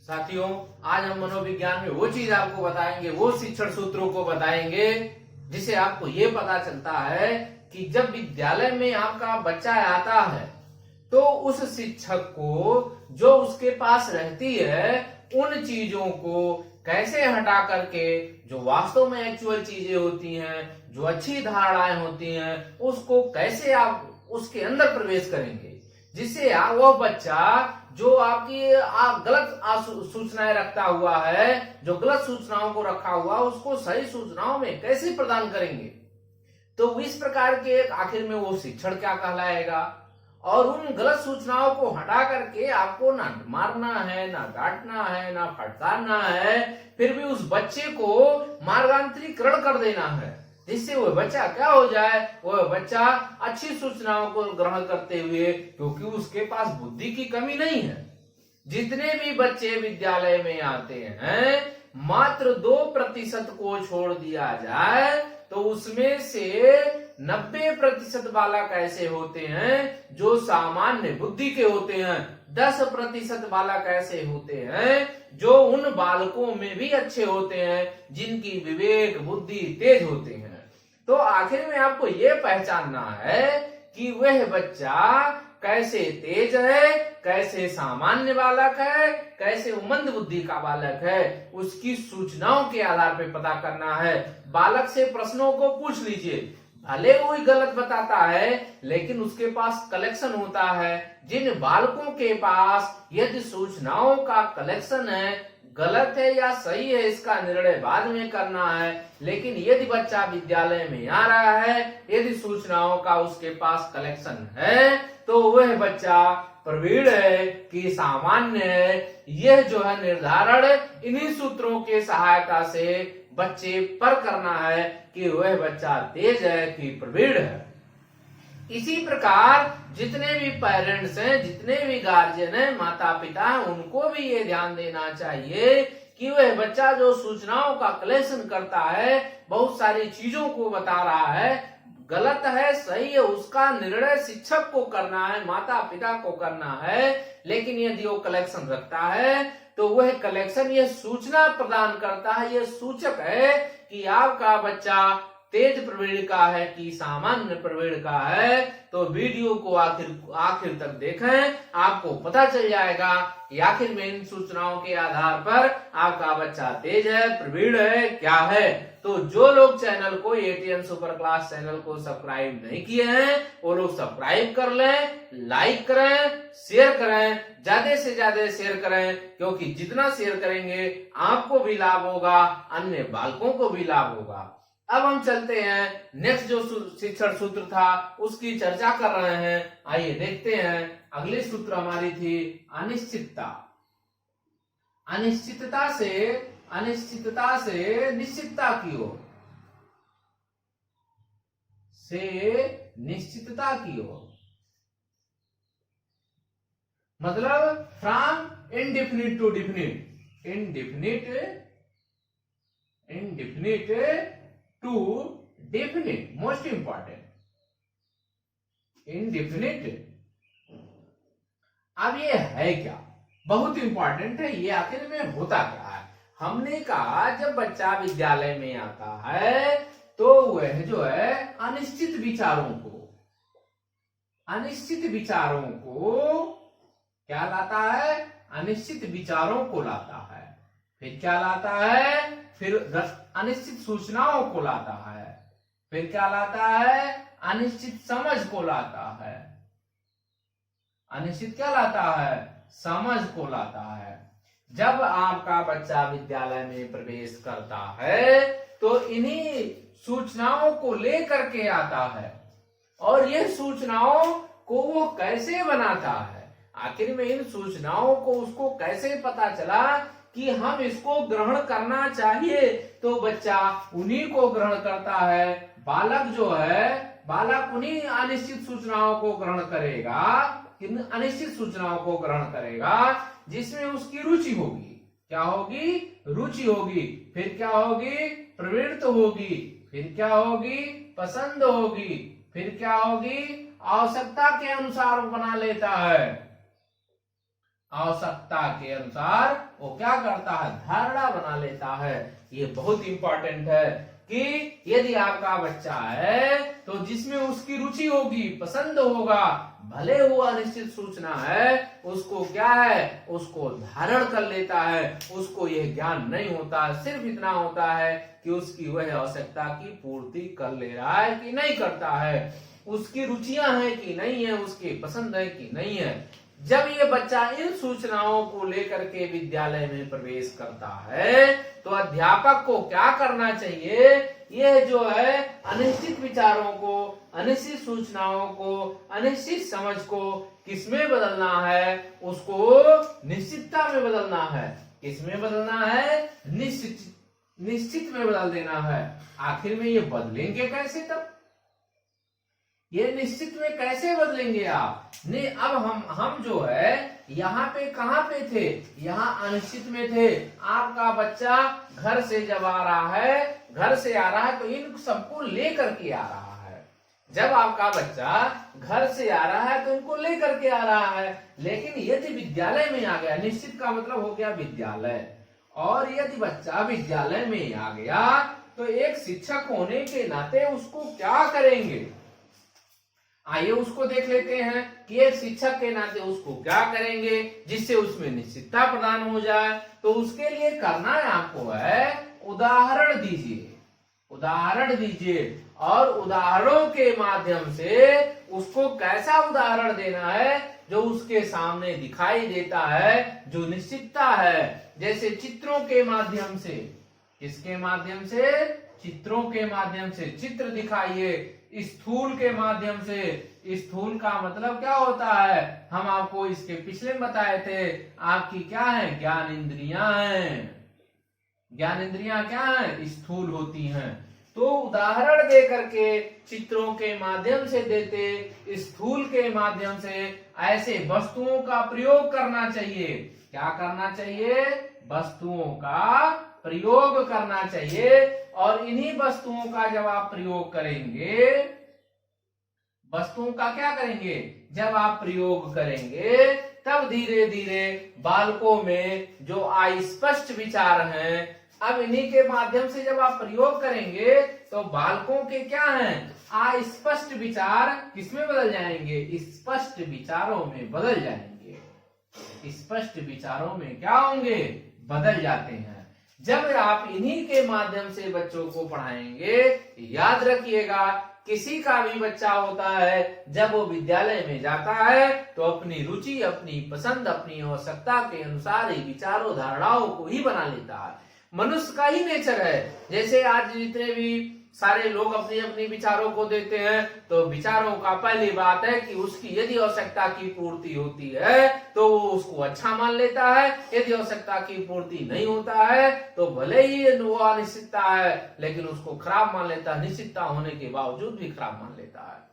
साथियों, आज हम मनोविज्ञान में वो चीज आपको बताएंगे, वो शिक्षण सूत्रों को बताएंगे जिसे आपको ये पता चलता है कि जब विद्यालय में आपका बच्चा आता है तो उस शिक्षक को जो उसके पास रहती है उन चीजों को कैसे हटा करके जो वास्तव में एक्चुअल चीजें होती हैं, जो अच्छी धारणाएं होती हैं, उसको कैसे आप उसके अंदर प्रवेश करेंगे, जिससे वह बच्चा जो आपकी गलत सूचनाएं रखता हुआ है, जो गलत सूचनाओं को रखा हुआ, उसको सही सूचनाओं में कैसे प्रदान करेंगे। तो इस प्रकार के आखिर में वो शिक्षण क्या कहलाएगा। और उन गलत सूचनाओं को हटा करके आपको ना मारना है, ना डांटना है, ना फटकारना है, फिर भी उस बच्चे को मार्गांतरीकरण कर देना है, जिससे वह बच्चा क्या हो जाए, वह बच्चा अच्छी सूचनाओं को ग्रहण करते हुए, क्योंकि उसके पास बुद्धि की कमी नहीं है। जितने भी बच्चे विद्यालय में आते हैं, मात्र 2% को छोड़ दिया जाए तो उसमें से 90% बालक ऐसे होते हैं जो सामान्य बुद्धि के होते हैं। 10% बालक ऐसे होते हैं जो उन बालकों में भी अच्छे होते हैं जिनकी विवेक बुद्धि तेज होते हैं। तो आखिर में आपको ये पहचानना है कि वह बच्चा कैसे तेज है, कैसे सामान्य बालक है, कैसे मंद बुद्धि का बालक है, उसकी सूचनाओं के आधार पर पता करना है। बालक से प्रश्नों को पूछ लीजिए, भले वो गलत बताता है लेकिन उसके पास कलेक्शन होता है। जिन बालकों के पास यदि सूचनाओं का कलेक्शन है, गलत है या सही है इसका निर्णय बाद में करना है, लेकिन यदि बच्चा विद्यालय में आ रहा है, यदि सूचनाओं का उसके पास कलेक्शन है, तो वह बच्चा प्रवीण है कि सामान्य है। यह जो है निर्धारण इन्हीं सूत्रों के सहायता से बच्चे पर करना है कि वह बच्चा तेज है कि प्रवीण है। इसी प्रकार जितने भी पेरेंट्स हैं, जितने भी गार्जियन हैं, माता पिता हैं, उनको भी ये ध्यान देना चाहिए कि वह बच्चा जो सूचनाओं का कलेक्शन करता है, बहुत सारी चीजों को बता रहा है, गलत है सही है उसका निर्णय शिक्षक को करना है, माता पिता को करना है। लेकिन यदि वो कलेक्शन रखता है तो वह कलेक्शन यह सूचना प्रदान करता है, यह सूचक है कि आपका बच्चा तेज प्रवीण का है कि सामान्य प्रवीण का है। तो वीडियो को आखिर तक देखें, आपको पता चल जाएगा कि आखिर में इन सूचनाओं के आधार पर आपका बच्चा तेज है, प्रवीण है, क्या है। तो जो लोग चैनल को एटीएन सुपर क्लास चैनल को सब्सक्राइब नहीं किए हैं, वो लोग सब्सक्राइब कर लें, लाइक करें, शेयर करें, ज्यादा से ज्यादा शेयर करें, क्योंकि जितना शेयर करेंगे आपको भी लाभ होगा, अन्य बालकों को भी लाभ होगा। अब हम चलते हैं, नेक्स्ट जो शिक्षण सूत्र था उसकी चर्चा कर रहे हैं। आइए देखते हैं, अगली सूत्र हमारी थी अनिश्चितता। अनिश्चितता से निश्चितता की ओर, से निश्चितता की ओर, मतलब from indefinite to definite, indefinite to definite, most important, indefinite. अब ये है क्या, बहुत इंपॉर्टेंट है, ये आखिर में होता क्या है। हमने कहा जब बच्चा विद्यालय में आता है तो वह जो है अनिश्चित विचारों को क्या लाता है, अनिश्चित विचारों को लाता है। फिर क्या लाता है, फिर अनिश्चित सूचनाओं को लाता है। फिर क्या लाता है, अनिश्चित समझ को लाता है। अनिश्चित क्या लाता है, समझ को लाता है। जब आपका बच्चा विद्यालय में प्रवेश करता है तो इन्हीं सूचनाओं को लेकर के आता है, और यह सूचनाओं को वो कैसे बनाता है, आखिर में इन सूचनाओं को उसको कैसे पता चला कि हम इसको ग्रहण करना चाहिए, तो बच्चा उन्हीं को ग्रहण करता है। बालक जो है, बालक उन्हीं अनिश्चित सूचनाओं को ग्रहण करेगा, अनिश्चित सूचनाओं को ग्रहण करेगा जिसमें उसकी रुचि होगी। क्या होगी, रुचि होगी। फिर क्या होगी, प्रवृत्ति होगी। फिर क्या होगी, पसंद होगी। फिर क्या होगी, आवश्यकता के अनुसार बना लेता है। आवश्यकता के अनुसार वो क्या करता है, धारणा बना लेता है। ये बहुत इंपॉर्टेंट है कि यदि आपका बच्चा है तो जिसमें उसकी रुचि होगी, पसंद होगा, भले वो अनिश्चित सूचना है, उसको क्या है, उसको धारण कर लेता है। उसको यह ज्ञान नहीं होता, सिर्फ इतना होता है कि उसकी वह आवश्यकता की पूर्ति कर ले रहा है कि नहीं करता है, उसकी रुचियां हैं कि नहीं है, उसकी पसंद है कि नहीं है। जब ये बच्चा इन सूचनाओं को लेकर के विद्यालय में प्रवेश करता है तो अध्यापक को क्या करना चाहिए, यह जो है अनिश्चित विचारों को, अनिश्चित सूचनाओं को, अनिश्चित समझ को किसमें बदलना है, उसको निश्चितता में बदलना है। किसमें बदलना है, निश्चित में बदल देना है। आखिर में ये बदलेंगे कैसे, तब ये निश्चित में कैसे बदलेंगे आप ने। अब हम जो है यहाँ पे कहाँ पे थे, यहाँ अनिश्चित में थे। आपका बच्चा घर से जब आ रहा है, घर से आ रहा है तो इन सबको लेकर के आ रहा है। जब आपका बच्चा घर से आ रहा है तो इनको लेकर के आ रहा है। लेकिन यदि विद्यालय में आ गया, निश्चित का मतलब हो गया विद्यालय, और यदि बच्चा विद्यालय में आ गया तो एक शिक्षक होने के नाते उसको क्या करेंगे, आइए उसको देख लेते हैं कि एक शिक्षक के नाते उसको क्या करेंगे जिससे उसमें निश्चितता प्रदान हो जाए। तो उसके लिए करना है आपको है, उदाहरण दीजिए, उदाहरण दीजिए, और उदाहरणों के माध्यम से उसको कैसा उदाहरण देना है जो उसके सामने दिखाई देता है, जो निश्चितता है। जैसे चित्रों के माध्यम से, किसके माध्यम से, चित्रों के माध्यम से चित्र दिखाइए। स्थूल के माध्यम से, स्थूल का मतलब क्या होता है, हम आपको इसके पिछले में बताए थे, आपकी क्या है, ज्ञान इंद्रियां हैं। ज्ञान इंद्रियां क्या है, स्थूल होती हैं। तो उदाहरण दे करके, चित्रों के माध्यम से देते, स्थूल के माध्यम से ऐसे वस्तुओं का प्रयोग करना चाहिए। क्या करना चाहिए, वस्तुओं का प्रयोग करना चाहिए। और इन्हीं वस्तुओं का जब आप प्रयोग करेंगे, वस्तुओं का क्या करेंगे, जब आप प्रयोग करेंगे तब धीरे धीरे बालकों में जो अस्पष्ट विचार हैं, अब इन्हीं के माध्यम से जब आप प्रयोग करेंगे तो बालकों के क्या हैं, अस्पष्ट विचार किसमें बदल जाएंगे, स्पष्ट विचारों में बदल जाएंगे। स्पष्ट विचारों में क्या होंगे, बदल जाते हैं। जब आप इन्हीं के माध्यम से बच्चों को पढ़ाएंगे, याद रखिएगा, किसी का भी बच्चा होता है जब वो विद्यालय में जाता है तो अपनी रुचि, अपनी पसंद, अपनी आवश्यकता के अनुसार ही विचारों, धारणाओं को ही बना लेता है। मनुष्य का ही नेचर है। जैसे आज जितने भी सारे लोग अपनी अपनी विचारों को देते हैं, तो विचारों का पहली बात है कि उसकी यदि आवश्यकता की पूर्ति होती है तो वो उसको अच्छा मान लेता है, यदि आवश्यकता की पूर्ति नहीं होता है तो भले ही वो अनिश्चितता है लेकिन उसको खराब मान लेता है, निश्चितता होने के बावजूद भी खराब मान लेता है।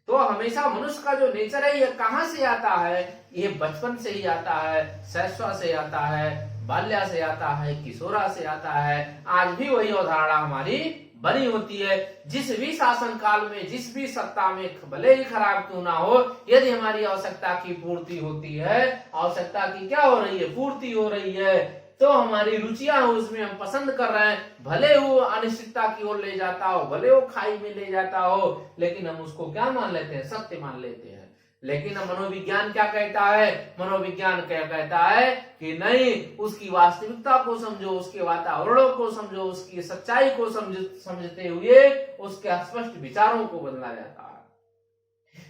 तो हमेशा मनुष्य का जो नेचर है ये कहाँ से आता है, ये बचपन से ही आता है, शैशव से आता है, बाल्या से आता है, किशोरा से आता है। आज भी वही अवधारणा हमारी बनी होती है। जिस भी शासन काल में, जिस भी सत्ता में भले ही खराब क्यों ना हो, यदि हमारी आवश्यकता की पूर्ति होती है, आवश्यकता की क्या हो रही है, पूर्ति हो रही है, तो हमारी रुचियां उसमें हम पसंद कर रहे हैं, भले वो अनिश्चितता की ओर ले जाता हो, भले वो खाई में ले जाता हो, लेकिन हम उसको क्या मान लेते हैं, सत्य मान लेते हैं। लेकिन मनोविज्ञान क्या कहता है, मनोविज्ञान क्या कहता है कि नहीं, उसकी वास्तविकता को समझो, उसके वातावरणों को समझो, उसकी सच्चाई को समझते हुए उसके स्पष्ट विचारों को बदला जाता है।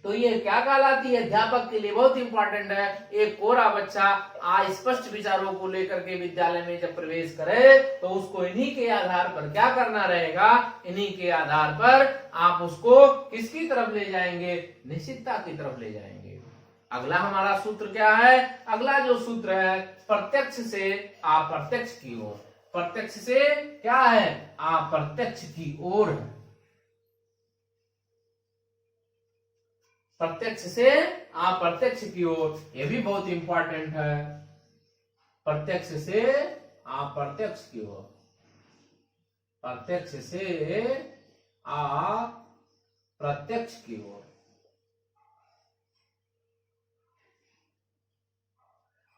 तो ये क्या कहलाती है, अध्यापक के लिए बहुत इंपॉर्टेंट है। एक कोरा बच्चा अस्पष्ट विचारों को लेकर के विद्यालय में जब प्रवेश करे तो उसको इन्हीं के आधार पर क्या करना रहेगा, इन्हीं के आधार पर आप उसको किसकी तरफ ले जाएंगे, निश्चितता की तरफ ले जाएंगे। अगला हमारा सूत्र क्या है, अगला जो सूत्र है, प्रत्यक्ष से अप्रत्यक्ष की ओर। प्रत्यक्ष से क्या है, अप्रत्यक्ष की ओर है। प्रत्यक्ष से अप्रत्यक्ष की ओर, यह भी बहुत इंपॉर्टेंट है। प्रत्यक्ष से अप्रत्यक्ष की ओर, प्रत्यक्ष से अप्रत्यक्ष की ओर।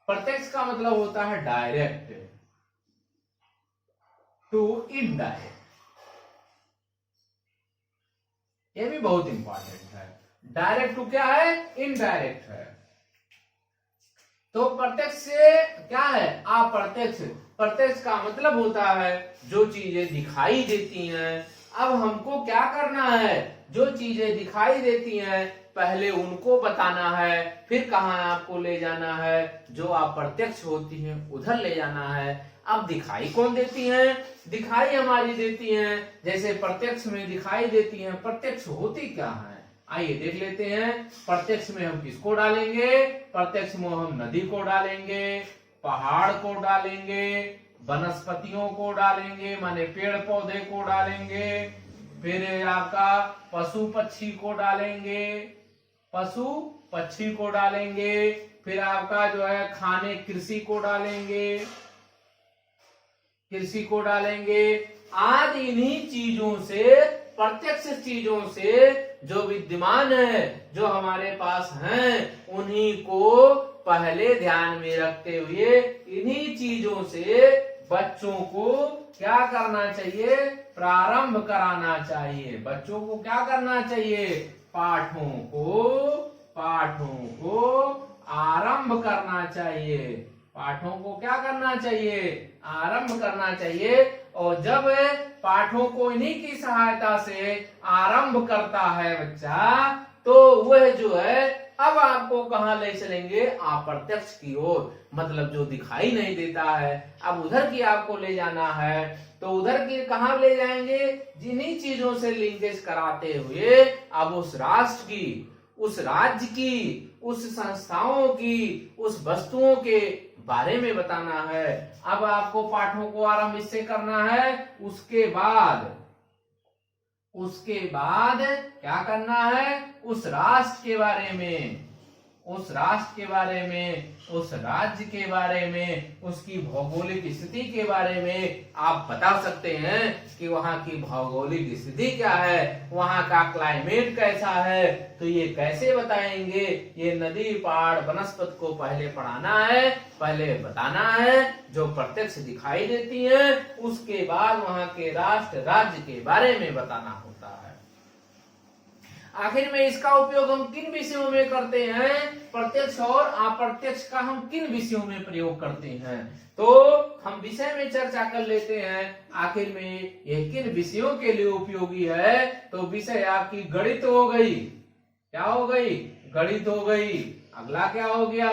प्रत्यक्ष का मतलब होता है डायरेक्ट टू इनडायरेक्ट। ये भी बहुत इंपॉर्टेंट है। डायरेक्ट टू क्या है? इनडायरेक्ट है। तो प्रत्यक्ष से क्या है? अप्रत्यक्ष। प्रत्यक्ष का मतलब होता है जो चीजें दिखाई देती हैं। अब हमको क्या करना है? जो चीजें दिखाई देती हैं पहले उनको बताना है, फिर कहाँ आपको ले जाना है? जो अप्रत्यक्ष होती हैं उधर ले जाना है। अब दिखाई कौन देती हैं? दिखाई हमारी देती हैं, जैसे प्रत्यक्ष में दिखाई देती हैं। प्रत्यक्ष होती क्या है? आइए देख लेते हैं। प्रत्यक्ष में हम किसको डालेंगे? प्रत्यक्ष में हम नदी को डालेंगे, पहाड़ को डालेंगे, वनस्पतियों को डालेंगे, माने पेड़ पौधे को डालेंगे, फिर आपका पशु पक्षी को डालेंगे, पशु पक्षी को डालेंगे, फिर आपका जो है खाने कृषि को डालेंगे, कृषि को डालेंगे। आदि इन्हीं चीजों से, प्रत्यक्ष चीजों से जो विद्यमान है, जो हमारे पास हैं, उन्हीं को पहले ध्यान में रखते हुए इन्हीं चीजों से बच्चों को क्या करना चाहिए? प्रारंभ कराना चाहिए। बच्चों को क्या करना चाहिए? पाठों को आरंभ करना चाहिए। पाठों को क्या करना चाहिए? आरंभ करना चाहिए। और जब पाठों को इन्हीं की सहायता से आरंभ करता है बच्चा, तो वह जो है अब आपको कहाँ ले चलेंगे? अप्रत्यक्ष की ओर। मतलब जो दिखाई नहीं देता है अब उधर की आपको ले जाना है। तो उधर की कहाँ ले जाएंगे? जिन्हीं चीजों से लिंकेज कराते हुए अब उस राष्ट्र की, उस राज्य की, उस संस्थाओं की, उस वस्तुओं के बारे में बताना है। अब आपको पाठों को आरंभ इससे करना है। उसके बाद क्या करना है? उस राष्ट्र के बारे में, उस राष्ट्र के बारे में, उस राज्य के बारे में, उसकी भौगोलिक स्थिति के बारे में आप बता सकते हैं कि वहाँ की भौगोलिक स्थिति क्या है, वहाँ का क्लाइमेट कैसा है। तो ये कैसे बताएंगे? ये नदी पहाड़ वनस्पति को पहले पढ़ाना है, पहले बताना है, जो प्रत्यक्ष दिखाई देती है। उसके बाद वहाँ के राष्ट्र राज्य के बारे में बताना होता है। आखिर में इसका उपयोग हम किन विषयों में करते हैं? प्रत्यक्ष और अप्रत्यक्ष का हम किन विषयों में प्रयोग करते हैं? तो हम विषय में चर्चा कर लेते हैं। आखिर में यह किन विषयों के लिए उपयोगी है? तो विषय आपकी गणित हो गई। क्या हो गई? गणित हो गई। अगला क्या हो गया?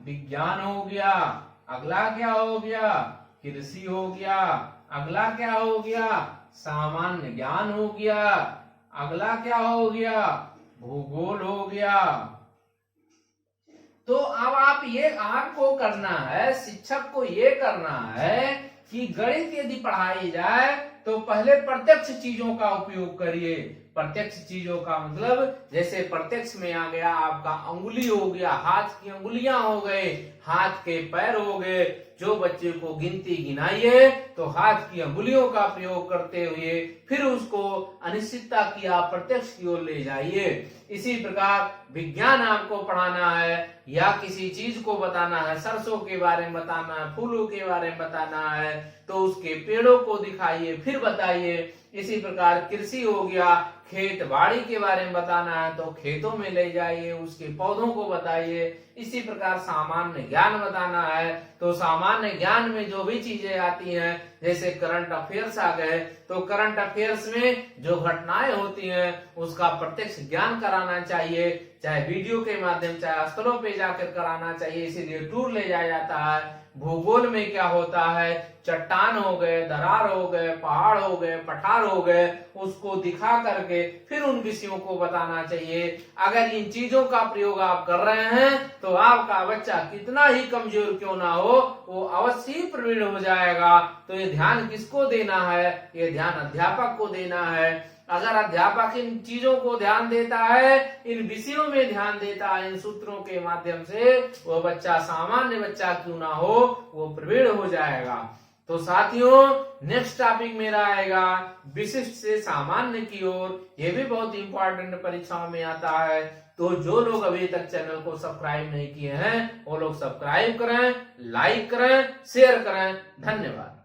विज्ञान हो गया। अगला क्या हो गया? कृषि हो गया। अगला क्या हो गया? सामान्य ज्ञान हो गया। अगला क्या हो गया? भूगोल हो गया। तो अब आपको करना है, शिक्षक को ये करना है कि गणित यदि पढ़ाई जाए तो पहले प्रत्यक्ष चीजों का उपयोग करिए। प्रत्यक्ष चीजों का मतलब जैसे प्रत्यक्ष में आ गया आपका अंगुली हो गया, हाथ की अंगुलियां हो गए, हाथ के पैर हो गए। जो बच्चे को गिनती गिनाई है तो हाथ की अंगुलियों का प्रयोग करते हुए फिर उसको अनिश्चितता की अप्रत्यक्ष की ओर ले जाइए। इसी प्रकार विज्ञान आपको पढ़ाना है या किसी चीज को बताना है, सरसों के बारे में बताना है, फूलों के बारे में बताना है, तो उसके पेड़ों को दिखाइए फिर बताइए। इसी प्रकार कृषि हो गया, खेत बाड़ी के बारे में बताना है तो खेतों में ले जाइए, उसके पौधों को बताइए। इसी प्रकार सामान्य ज्ञान बताना है तो सामान्य ज्ञान में जो भी चीजें आती हैं, जैसे करंट अफेयर्स आ गए तो करंट अफेयर्स में जो घटनाएं होती हैं उसका प्रत्यक्ष ज्ञान कराना चाहिए, चाहे वीडियो के माध्यम चाहे स्थलों पे जाकर कराना चाहिए, इसीलिए टूर ले जाया जाता है। भूगोल में क्या होता है? चट्टान हो गए, दरार हो गए, पहाड़ हो गए, पठार हो गए, उसको दिखा करके फिर उन विषयों को बताना चाहिए। अगर इन चीजों का प्रयोग आप कर रहे हैं तो आपका बच्चा कितना ही कमजोर क्यों ना हो वो अवश्य ही प्रवीण हो जाएगा। तो ये ध्यान किसको देना है? ये ध्यान अध्यापक को देना है। अगर अध्यापक इन चीजों को ध्यान देता है, इन विषयों में ध्यान देता है, इन सूत्रों के माध्यम से, वो बच्चा सामान्य बच्चा क्यों ना हो वो प्रवीण हो जाएगा। तो साथियों नेक्स्ट टॉपिक मेरा आएगा विशिष्ट से सामान्य की ओर। ये भी बहुत इंपॉर्टेंट परीक्षाओं में आता है। तो जो लोग अभी तक चैनल को सब्सक्राइब नहीं किए हैं वो लोग सब्सक्राइब करें, लाइक करें, शेयर करें। धन्यवाद।